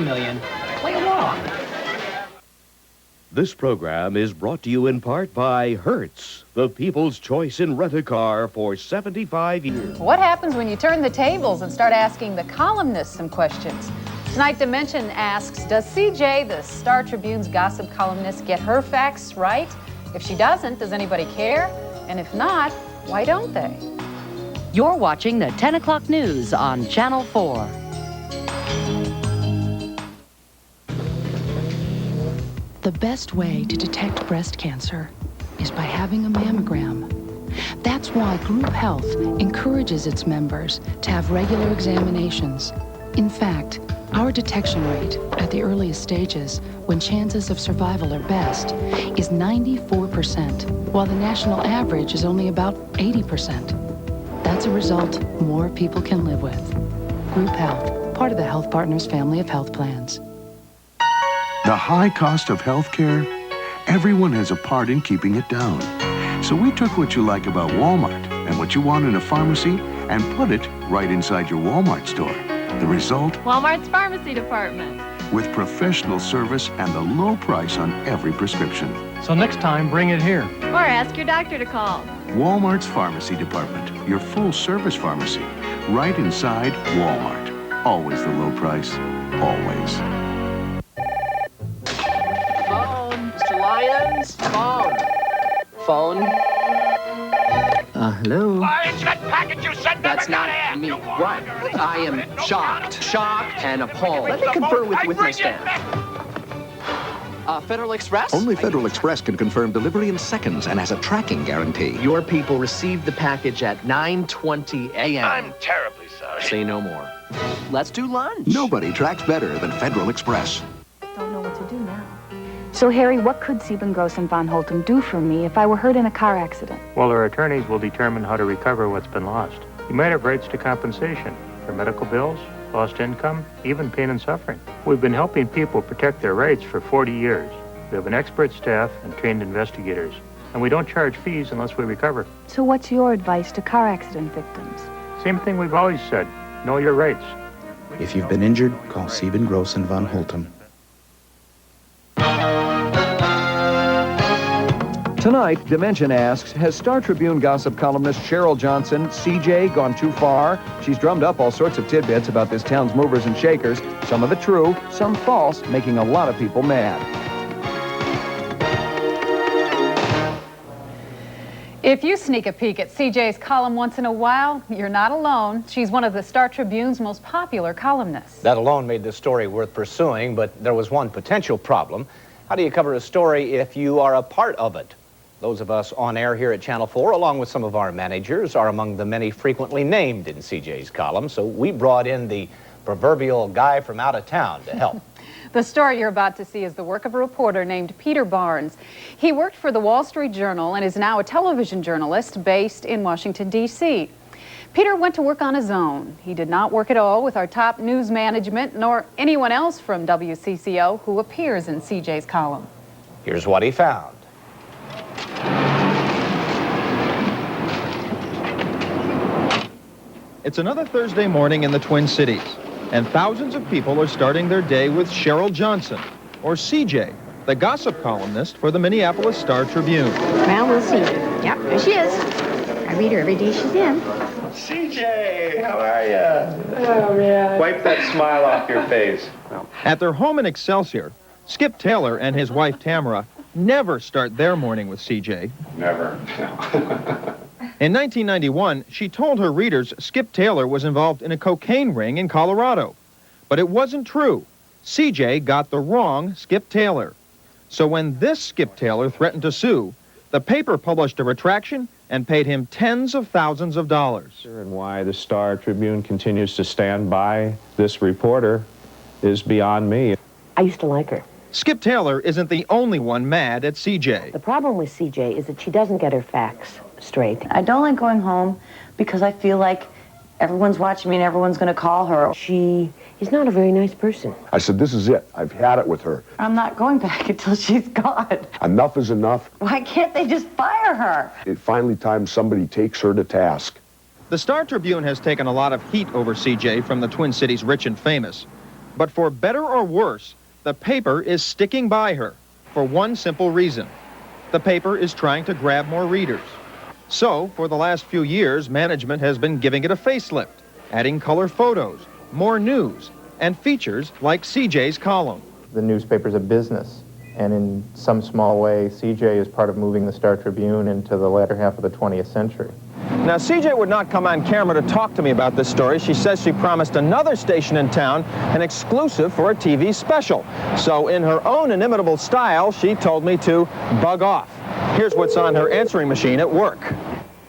$500,000. Play along. This program is brought to you in part by Hertz, the people's choice in rent-a-car for 75 years. What happens when you turn the tables and start asking the columnists some questions? Tonight, Dimension asks, does CJ, the Star Tribune's gossip columnist, get her facts right? If she doesn't, does anybody care? And if not, why don't they? You're watching the 10 o'clock news on Channel 4. The best way to detect breast cancer is by having a mammogram. That's why Group Health encourages its members to have regular examinations. In fact, our detection rate at the earliest stages, when chances of survival are best, is 94%, while the national average is only about 80%. That's a result more people can live with. Group Health, part of the Health Partners family of health plans. The high cost of health care, everyone has a part in keeping it down. So we took what you like about Walmart and what you want in a pharmacy and put it right inside your Walmart store. The result? Walmart's pharmacy department. With professional service and the low price on every prescription. So next time, bring it here. Or ask your doctor to call. Walmart's pharmacy department, your full-service pharmacy, right inside Walmart. Always the low price, always. Phone, Mr. Lyons, phone. Hello? It's that package you sent That's not me. What? I am shocked and appalled. Let me confirm with my staff. Federal Express? Only Federal Express can confirm delivery in seconds and has a tracking guarantee. Your people received the package at 9:20 a.m. I'm terribly sorry. Say no more. Let's do lunch. Nobody tracks better than Federal Express. Don't know what to do now. So, Harry, what could Siebengross and Von Holtum do for me if I were hurt in a car accident? Well, our attorneys will determine how to recover what's been lost. You might have rights to compensation for medical bills, lost income, even pain and suffering. We've been helping people protect their rights for 40 years. We have an expert staff and trained investigators, and we don't charge fees unless we recover. So what's your advice to car accident victims? Same thing we've always said, know your rights. If you've been injured, call Siebengross and Von Holtum. Tonight, Dimension asks, has Star Tribune gossip columnist Cheryl Johnson, CJ, gone too far? She's drummed up all sorts of tidbits about this town's movers and shakers, some of it true, some false, making a lot of people mad. If you sneak a peek at CJ's column once in a while, you're not alone. She's one of the Star Tribune's most popular columnists. That alone made this story worth pursuing, but there was one potential problem. How do you cover a story if you are a part of it? Those of us on air here at Channel 4, along with some of our managers, are among the many frequently named in CJ's column, so we brought in the proverbial guy from out of town to help. The story you're about to see is the work of a reporter named Peter Barnes. He worked for the Wall Street Journal and is now a television journalist based in Washington, D.C. Peter went to work on his own. He did not work at all with our top news management, nor anyone else from WCCO who appears in CJ's column. Here's what he found. It's another Thursday morning in the Twin Cities, and thousands of people are starting their day with Cheryl Johnson, or CJ, the gossip columnist for the Minneapolis Star Tribune. Well, we'll see. Yep, there she is. I read her every day she's in. CJ, how are you? Oh, man. Wipe that smile off your face. At their home in Excelsior, Skip Taylor and his wife Tamara never start their morning with CJ. Never. In 1991, she told her readers Skip Taylor was involved in a cocaine ring in Colorado. But it wasn't true. CJ got the wrong Skip Taylor. So when this Skip Taylor threatened to sue, the paper published a retraction and paid him tens of thousands of dollars. And why the Star Tribune continues to stand by this reporter is beyond me. I used to like her. Skip Taylor isn't the only one mad at CJ. The problem with CJ is that she doesn't get her facts straight. I don't like going home because I feel like everyone's watching me and everyone's going to call her. She is not a very nice person. I said, this is it. I've had it with her. I'm not going back until she's gone. Enough is enough. Why can't they just fire her? It's finally time somebody takes her to task. The Star Tribune has taken a lot of heat over CJ from the Twin Cities rich and famous. But for better or worse, the paper is sticking by her for one simple reason. The paper is trying to grab more readers. So, for the last few years, management has been giving it a facelift, adding color photos, more news, and features like CJ's column. The newspaper's a business, and in some small way, CJ is part of moving the Star Tribune into the latter half of the 20th century. Now, CJ would not come on camera to talk to me about this story. She says she promised another station in town an exclusive for a TV special. So in her own inimitable style, she told me to bug off. Here's what's on her answering machine at work.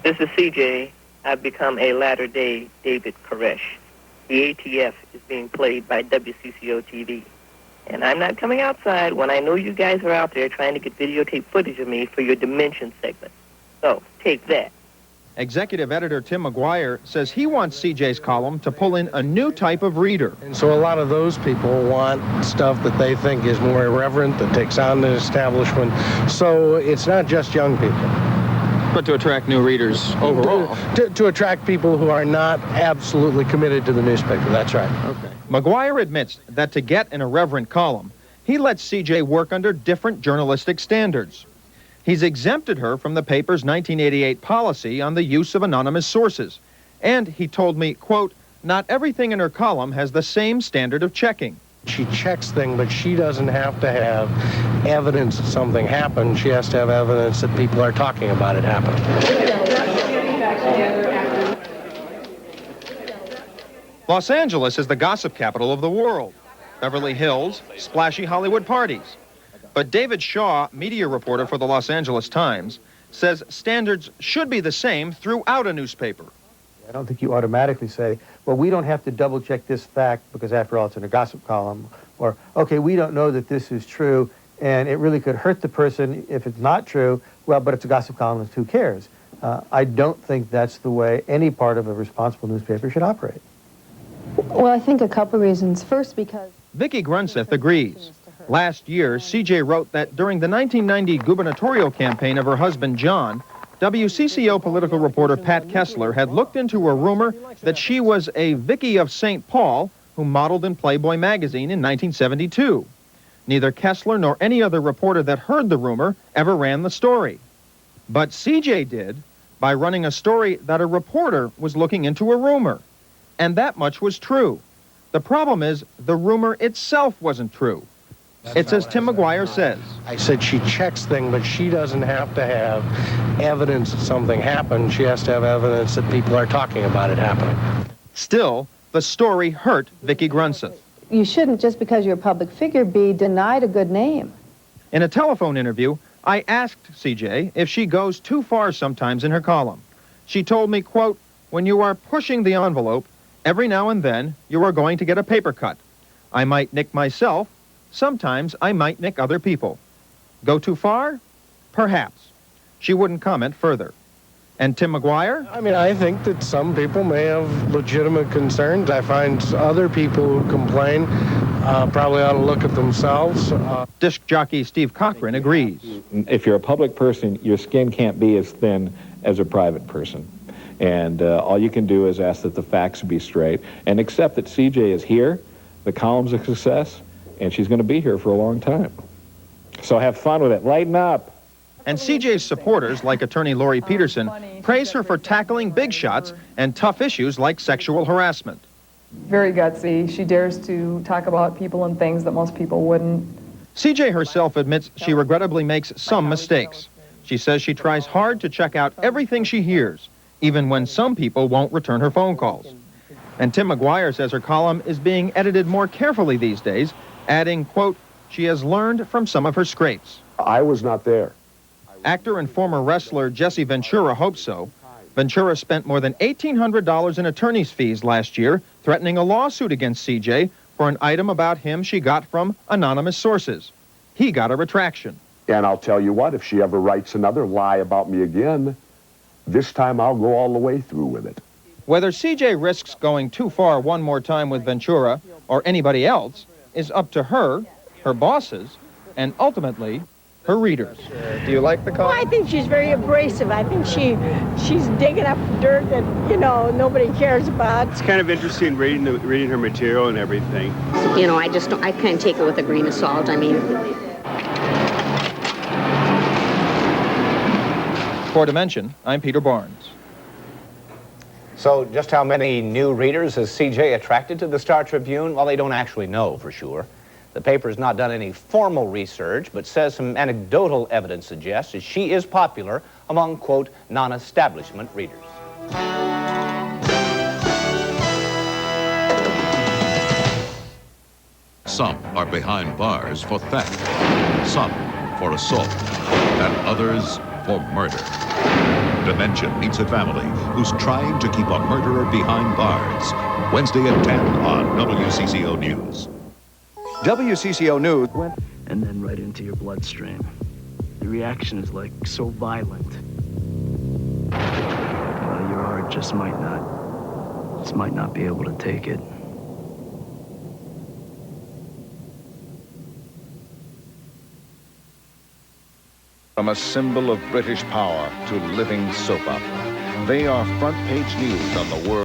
This is CJ. I've become a latter-day David Koresh. The ATF is being played by WCCO-TV. And I'm not coming outside when I know you guys are out there trying to get videotape footage of me for your Dimension segment. So, take that. Executive editor Tim McGuire says he wants CJ's column to pull in a new type of reader. And so a lot of those people want stuff that they think is more irreverent, that takes on the establishment. So it's not just young people. But to attract new readers overall. To attract people who are not absolutely committed to the newspaper. That's right. Okay. McGuire admits that to get an irreverent column, he lets CJ work under different journalistic standards. He's exempted her from the paper's 1988 policy on the use of anonymous sources. And he told me, quote, not everything in her column has the same standard of checking. She checks things, but she doesn't have to have evidence that something happened. She has to have evidence that people are talking about it happening. Los Angeles is the gossip capital of the world. Beverly Hills, splashy Hollywood parties. But David Shaw, media reporter for the Los Angeles Times, says standards should be the same throughout a newspaper. I don't think you automatically say, well, we don't have to double-check this fact because, after all, it's in a gossip column. Or, okay, we don't know that this is true, and it really could hurt the person if it's not true. Well, but it's a gossip columnist, who cares? I don't think that's the way any part of a responsible newspaper should operate. Well, I think a couple reasons. First, because... Vicki Grunseth agrees. Last year, CJ wrote that during the 1990 gubernatorial campaign of her husband, John, WCCO political reporter Pat Kessler had looked into a rumor that she was a Vicki of St. Paul who modeled in Playboy magazine in 1972. Neither Kessler nor any other reporter that heard the rumor ever ran the story. But CJ did by running a story that a reporter was looking into a rumor. And that much was true. The problem is the rumor itself wasn't true. It's as Tim McGuire says. I said she checks things, but she doesn't have to have evidence that something happened. She has to have evidence that people are talking about it happening. Still, the story hurt Vicki Grunseth. You shouldn't, just because you're a public figure, be denied a good name. In a telephone interview, I asked CJ if she goes too far sometimes in her column. She told me, quote, when you are pushing the envelope, every now and then you are going to get a paper cut. I might nick myself. Sometimes I might nick other people. Go too far? Perhaps. She wouldn't comment further. And Tim McGuire? I mean, I think that some people may have legitimate concerns. I find other people who complain probably ought to look at themselves. Disc jockey Steve Cochran agrees. If you're a public person, your skin can't be as thin as a private person. And all you can do is ask that the facts be straight and accept that CJ is here, the column's a success, and she's going to be here for a long time. So have fun with it. Lighten up. And CJ's supporters, like attorney Lori Peterson, praise her for tackling big shots and tough issues like sexual harassment. Very gutsy. She dares to talk about people and things that most people wouldn't. CJ herself admits she regrettably makes some mistakes. She says she tries hard to check out everything she hears, even when some people won't return her phone calls. And Tim McGuire says her column is being edited more carefully these days, adding, quote, she has learned from some of her scrapes. I was not there. Actor and former wrestler Jessie Ventura hopes so. Ventura spent more than $1,800 in attorney's fees last year, threatening a lawsuit against CJ for an item about him she got from anonymous sources. He got a retraction. And I'll tell you what, if she ever writes another lie about me again, this time I'll go all the way through with it. Whether CJ risks going too far one more time with Ventura or anybody else is up to her, her bosses, and ultimately her readers. Do you like the column? Well, I think she's very abrasive. I think she's digging up dirt that, nobody cares about. It's kind of interesting reading her material and everything. I kind of take it with a grain of salt. I mean... For Dimension, I'm Peter Barnes. So just how many new readers has CJ attracted to the Star Tribune? Well, they don't actually know for sure. The paper's not done any formal research, but says some anecdotal evidence suggests that she is popular among, quote, non-establishment readers. Some are behind bars for theft, some for assault, and others for murder. Dimension meets a family who's trying to keep a murderer behind bars. Wednesday at 10 on WCCO News. WCCO News. And then right into your bloodstream. The reaction is like so violent. Well, your heart just might not be able to take it. From a symbol of British power to living soap opera, they are front page news on the world.